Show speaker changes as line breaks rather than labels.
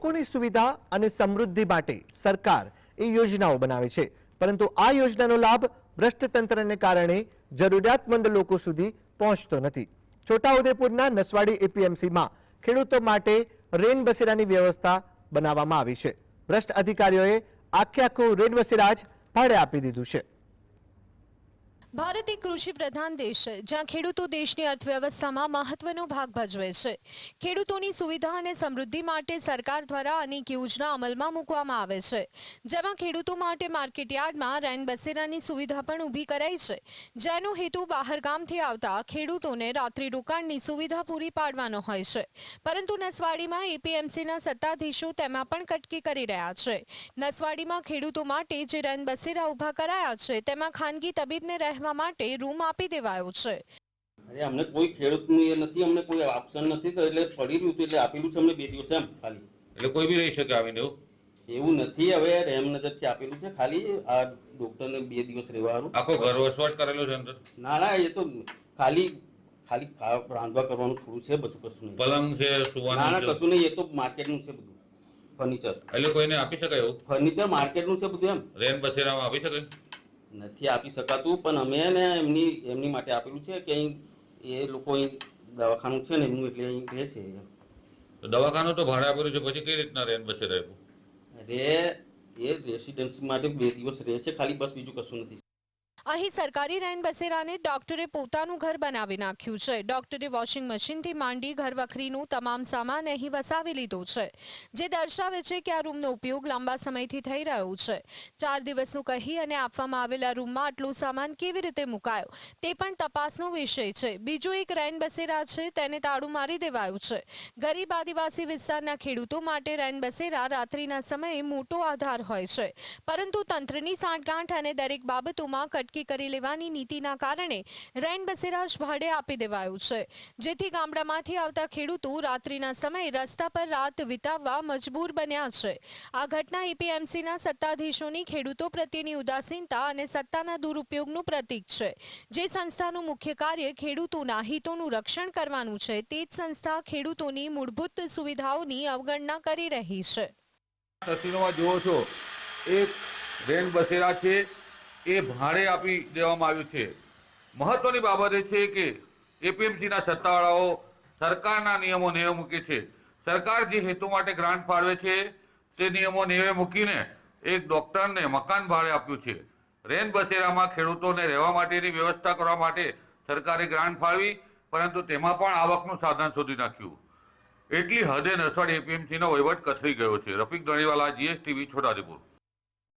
લોકોની સુવિધા અને સમૃદ્ધિ માટે સરકાર એ યોજનાઓ બનાવે છે, પરંતુ આ યોજનાનો લાભ ભ્રષ્ટ તંત્રને કારણે જરૂરિયાતમંદ લોકો સુધી પહોંચતો નથી। છોટાઉદેપુરના નસવાડી એપીએમસીમાં ખેડૂતો માટે રેન બસેરાની વ્યવસ્થા બનાવવામાં આવી છે। ભ્રષ્ટ અધિકારીઓએ આખું રેન બસેરા જ ભાડે આપી દીધું છે।
ભારત એક કૃષિ પ્રધાન દેશ છે, જ્યાં ખેડૂતો દેશની અર્થવ્યવસ્થામાં મહત્વનો ભાગ ભજવે છે। ખેડૂતોની સુવિધા અને સમૃદ્ધિ માટે સરકાર દ્વારા અનેક યોજના અમલમાં મૂકવામાં આવે છે, જેમાં ખેડૂતો માટે માર્કેટયાર્ડમાં રેન બસેરાની સુવિધા પણ ઊભી કરાઈ છે, જેનો હેતુ બહારગામથી આવતા ખેડૂતોને રાત્રિ રોકાણની સુવિધા પૂરી પાડવાનો હોય છે। પરંતુ નસવાડીમાં એપીએમસીના સત્તાધીશો તેમાં પણ કટકી કરી રહ્યા છે। નસવાડીમાં ખેડૂતો માટે જે રેન બસેરા ઊભા કરાયા છે, તેમાં ખાનગી તબીબને માટે રૂમ આપી દેવાયો છે।
અરે અમને કોઈ ખેડૂતનું એ નથી, અમને કોઈ ઓપ્શન નથી, તો એટલે પડી રહ્યું હતું એટલે આપેલું છે અમને 2 દિવસ એમ ખાલી।
એટલે કોઈ બી રહી શકે આવીને
એવું નથી। હવે રેમનગરથી આપેલું છે ખાલી આ ડોક્ટરને 2 દિવસ રહેવાનું।
આખો ઘર વસવાટ કરેલો છે અંદર?
ના ના, એ તો ખાલી ખાલી રાંધવા કરવાનું થોડું છે, બધું કશું નહીં।
પલંગ છે, સુવાનું?
ના ના, કશું નહીં, એ તો માર્કેટનું છે બધું ફર્નિચર।
એટલે કોઈને આપી શકાય એવું
ફર્નિચર માર્કેટનું છે બધું એમ।
રેન બસેરામાં આપી શકાય?
નથી આપી શકાતું, પણ અમે ને એમની માટે આપેલું છે કે અહીં એ લોકો અહીં દવાખાનું છે ને એમનું, એટલે અહીં રહે છે।
દવાખાનું તો ભાડે આપેલું છે, પછી કઈ રીતના રેન બસેરા આપ્યું?
અરે એ રેસિડેન્સી માટે 2 દિવસ રહે છે ખાલી, બસ, બીજું કશું નથી।
અહીં સરકારી રેન બસેરાને ડોક્ટરે પોતાનું ઘર બનાવી નાખ્યું છે। ડોક્ટરે વોશિંગ મશીનથી માંડી ઘર વખરીનું તમામ સામાન અહીં વસાવી લીધો છે, જે દર્શાવે છે કે આ રૂમનો ઉપયોગ લાંબા સમયથી થઈ રહ્યો છે। 4 દિવસનું કહી અને આપવામાં આવેલા રૂમમાં આટલો સામાન કેવી રીતે મુકાયો તે પણ તપાસનો વિષય છે। બીજો એક રેન બસેરા છે, તેને તાળું મારી દેવાયું છે। ગરીબ આદિવાસી વિસ્તારના ખેડૂતો માટે રેન બસેરા રાત્રિના સમયે મોટો આધાર હોય છે, પરંતુ તંત્રની સાંઠગાંઠ અને દરેક બાબતોમાં કરી લેવાની નીતિના કારણે રેન બસેરા જ ભાડે આપી દેવાયું છે, જેથી ગામડામાંથી આવતા ખેડૂતો રાત્રિના સમયે રસ્તા પર રાત વિતાવવા મજબૂર બન્યા છે। આ ઘટના એપીએમસીના સત્તાધીશોની ખેડૂતો પ્રત્યેની ઉદાસીનતા અને સત્તાના દુરુપયોગનું પ્રતીક છે। જે સંસ્થાનું મુખ્ય કાર્ય ખેડૂતોના હિતોનું રક્ષણ કરવાનું છે, તે જ સંસ્થા ખેડૂતોની મૂળભૂત સુવિધાઓની અવગણના કરી રહી છે।
તસવીરોમાં જુઓ છો, એક રેન બસેરા છે, એ ભાડે આપી દેવામાં આવ્યું છે। મહત્વની બાબત એ છે કે એપીએમસીના સત્તાવાળાઓ સરકારના નિયમો નેવે મૂકે છે। સરકાર જે હેતુ માટે ગ્રાન્ટ ફાળવે છે તે નિયમો નેવે મૂકીને એક ડોક્ટરને મકાન ભાડે આપ્યું છે। રેન બસેરામાં ખેડૂતોને રહેવા માટેની વ્યવસ્થા કરવા માટે સરકારે ગ્રાન્ટ ફાળવી, પરંતુ તેમાં પણ આવકનું સાધન શોધી નાખ્યું। એટલી હદે નસવાડી એપીએમસીનો વહીવટ કથળી ગયો છે। રફીક ધણીવાલા, GSTV, છોટાઉદેપુર।